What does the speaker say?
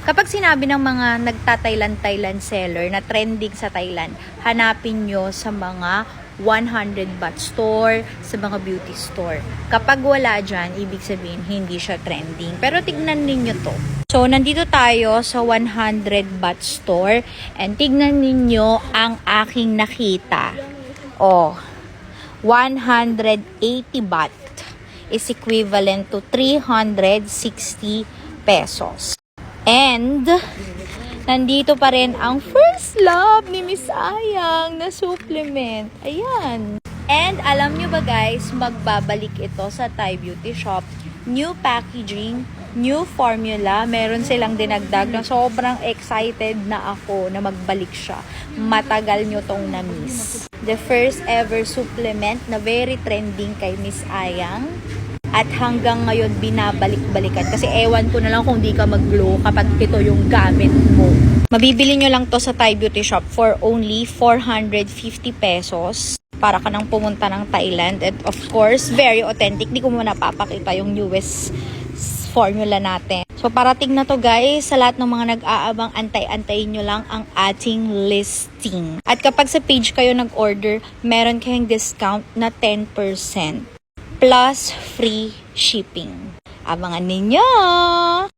Kapag sinabi ng mga nagta-Thailand seller na trending sa Thailand, hanapin nyo sa mga 100 baht store, sa mga beauty store. Kapag wala dyan, ibig sabihin hindi siya trending. Pero tignan ninyo to. So, nandito tayo sa 100 baht store and tignan ninyo ang aking nakita. Oh, 180 baht is equivalent to 360 pesos. And nandito pa rin ang first love ni Miss Ayang na supplement. Ayan. And alam nyo ba guys, magbabalik ito sa Thai Beauty Shop. New packaging, new formula. Meron silang dinagdag na sobrang excited na ako na magbalik siya. Matagal nyo tong na-miss. The first ever supplement na very trending kay Miss Ayang. At hanggang ngayon binabalik-balikan. Kasi ewan ko na lang kung di ka mag-glow kapag ito yung gamit mo. Mabibili nyo lang to sa Thai Beauty Shop for only 450 pesos. Para ka nang pumunta ng Thailand. And of course, very authentic. Di ko muna napapakita yung newest formula natin. So parating na to guys. Sa lahat ng mga nag-aabang, antay-antayin nyo lang ang ating listing. At kapag sa page kayo nag-order, meron kayong discount na 10%. Plus free shipping. Abangan ninyo!